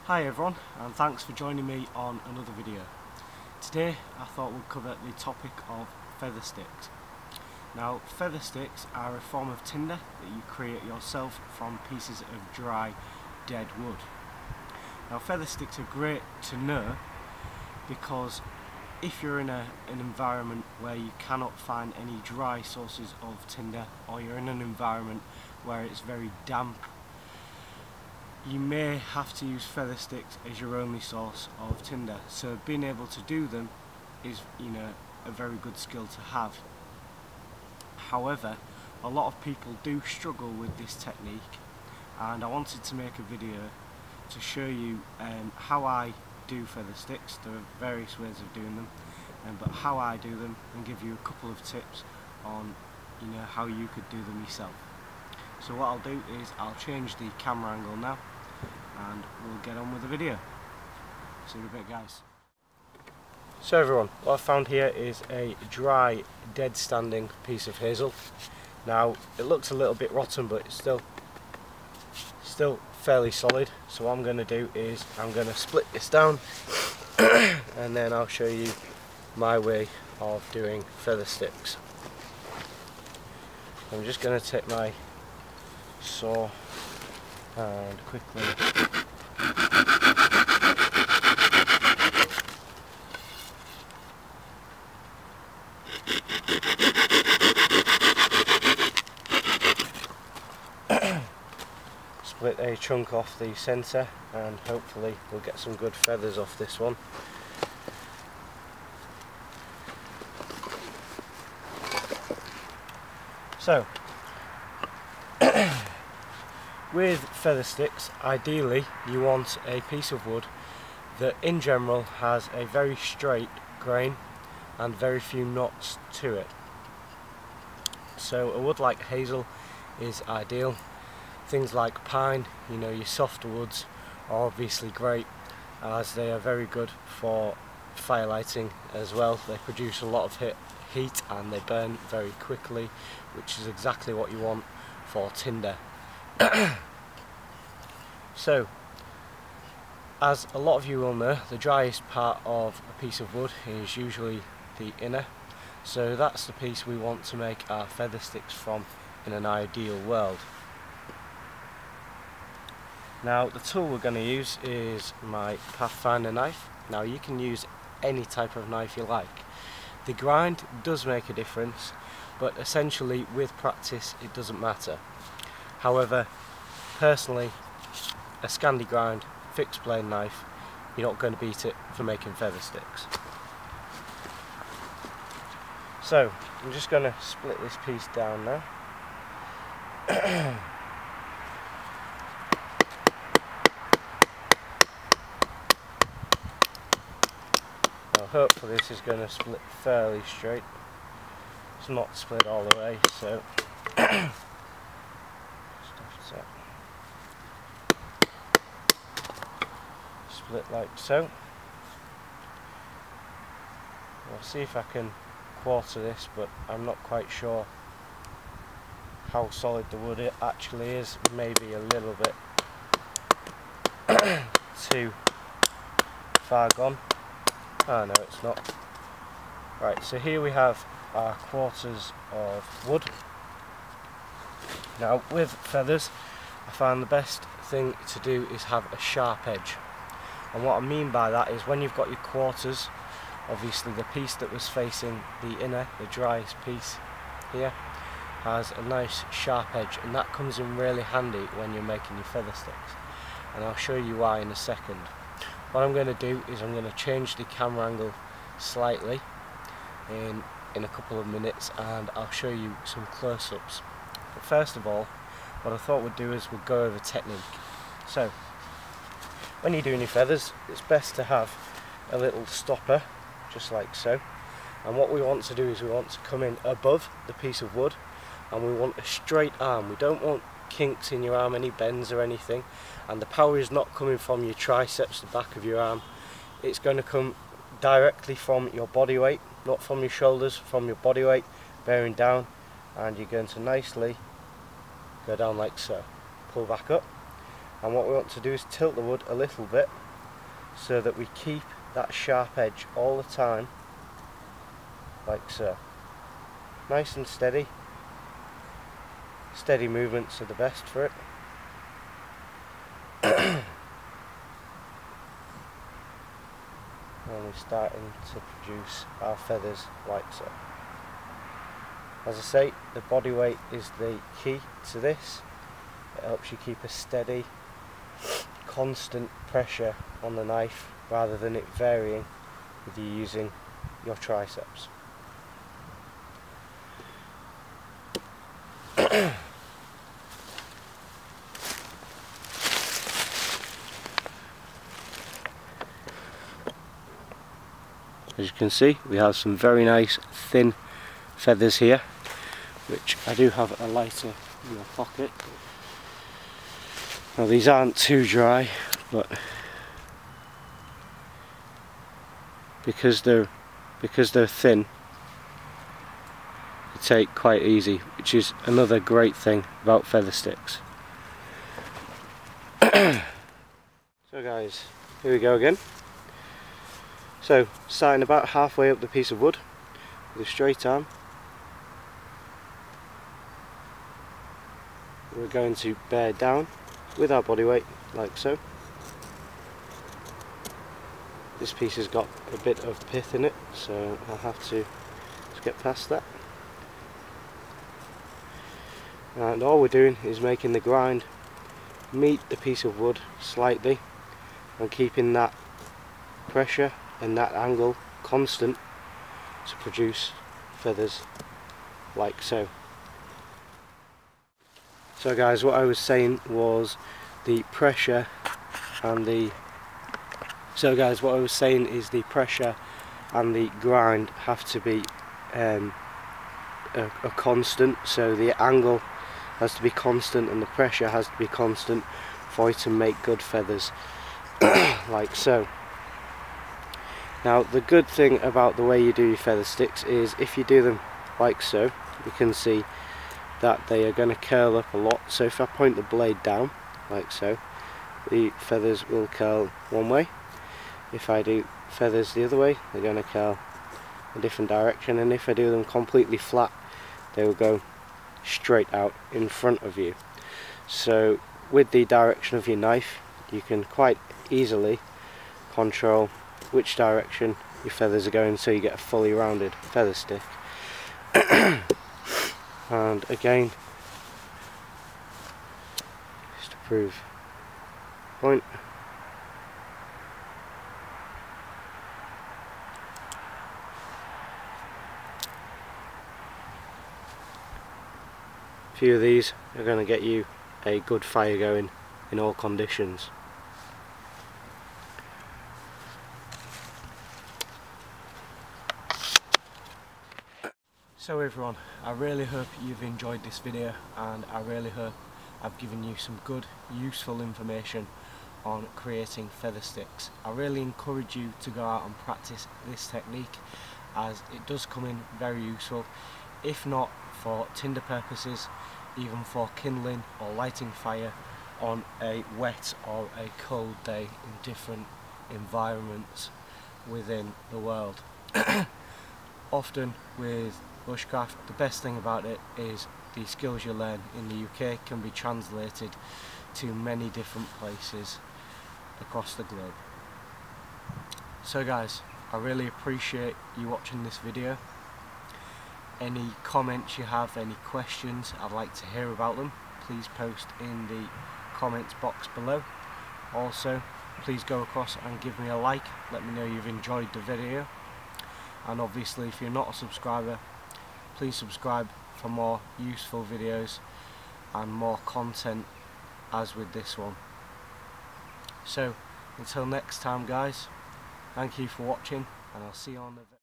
Hi everyone, and thanks for joining me on another video. Today I thought we'd cover the topic of feather sticks. Now, feather sticks are a form of tinder that you create yourself from pieces of dry, dead wood. Now, feather sticks are great to know because if you're in an environment where you cannot find any dry sources of tinder, or you're in an environment where it's very damp, you may have to use feather sticks as your only source of tinder. So being able to do them is, a very good skill to have. However, a lot of people do struggle with this technique, and I wanted to make a video to show you how I do feather sticks. There are various ways of doing them, but how I do them, and give you a couple of tips on how you could do them yourself. So what I'll do is I'll change the camera angle now and we'll get on with the video. See you in a bit, guys. So everyone, what I've found here is a dry, dead standing piece of hazel. Now it looks a little bit rotten, but it's still fairly solid. So what I'm going to do is I'm going to split this down and then I'll show you my way of doing feather sticks. I'm just going to take my saw and quickly split a chunk off the centre, and hopefully we'll get some good feathers off this one. So with feather sticks, ideally you want a piece of wood that in general has a very straight grain and very few knots to it. So a wood like hazel is ideal. Things like pine, your softer woods, are obviously great, as they are very good for fire lighting as well. They produce a lot of heat and they burn very quickly, which is exactly what you want for tinder. So, as a lot of you will know, the driest part of a piece of wood is usually the inner. So that's the piece we want to make our feather sticks from in an ideal world. Now the tool we're going to use is my Pathfinder knife. Now you can use any type of knife you like. The grind does make a difference, but essentially with practice it doesn't matter. However, personally, a Scandi grind fixed blade knife, you're not going to beat it for making feather sticks. So I'm just going to split this piece down now. Now hopefully this is going to split fairly straight. It's not split all the way, so split like so. I'll see if I can quarter this, but I'm not quite sure how solid the wood it actually is. Maybe a little bit too far gone. Oh no, it's not. Right, so here we have our quarters of wood. Now with feathers, I find the best thing to do is have a sharp edge. And what I mean by that is when you've got your quarters, obviously the piece that was facing the inner, the driest piece here, has a nice sharp edge, and that comes in really handy when you're making your feather sticks. And I'll show you why in a second. What I'm going to do is I'm going to change the camera angle slightly in a couple of minutes, and I'll show you some close-ups. But first of all, what I thought we'd do is we'll go over technique. So when you're doing your feathers, it's best to have a little stopper, just like so. And what we want to do is we want to come in above the piece of wood, and we want a straight arm. We don't want kinks in your arm, any bends or anything. And the power is not coming from your triceps, the back of your arm. It's going to come directly from your body weight, not from your shoulders, from your body weight, bearing down. And you're going to nicely go down like so. Pull back up. and what we want to do is tilt the wood a little bit so that we keep that sharp edge all the time, like so. Nice and steady. Steady movements are the best for it. And we're starting to produce our feathers like so. As I say, the body weight is the key to this. It helps you keep a steady, constant pressure on the knife rather than it varying with you using your triceps. As you can see, we have some very nice thin feathers here, which I do have a lighter in my pocket. Now these aren't too dry, but because they're thin, they take quite easy, which is another great thing about feather sticks. So guys, here we go again. So, starting about halfway up the piece of wood with a straight arm, we're going to bear down with our body weight, like so. This piece has got a bit of pith in it, so I'll have to just get past that. And all we're doing is making the grind meet the piece of wood slightly and keeping that pressure and that angle constant to produce feathers like so. So guys, what I was saying was the pressure and the pressure and the grind have to be a constant, so the angle has to be constant and the pressure has to be constant for you to make good feathers like so. Now the good thing about the way you do your feather sticks is if you do them like so, you can see that they are going to curl up a lot. So if I point the blade down like so, the feathers will curl one way. If I do feathers the other way, they're going to curl a different direction, and if I do them completely flat, they will go straight out in front of you. So with the direction of your knife, you can quite easily control which direction your feathers are going, so you get a fully rounded feather stick. And again, just to prove point, a few of these are going to get you a good fire going in all conditions. So everyone, I really hope you've enjoyed this video, and I really hope I've given you some good, useful information on creating feather sticks. I really encourage you to go out and practice this technique, as it does come in very useful, if not for tinder purposes, even for kindling or lighting fire on a wet or a cold day in different environments within the world. Often with bushcraft, the best thing about it is the skills you learn in the UK can be translated to many different places across the globe. So guys, I really appreciate you watching this video. Any comments you have, any questions, I'd like to hear about them. Please post in the comments box below. Also, please go across and give me a like, let me know you've enjoyed the video. And obviously, if you're not a subscriber, please subscribe for more useful videos and more content as with this one. So until next time guys, thank you for watching, and I'll see you on the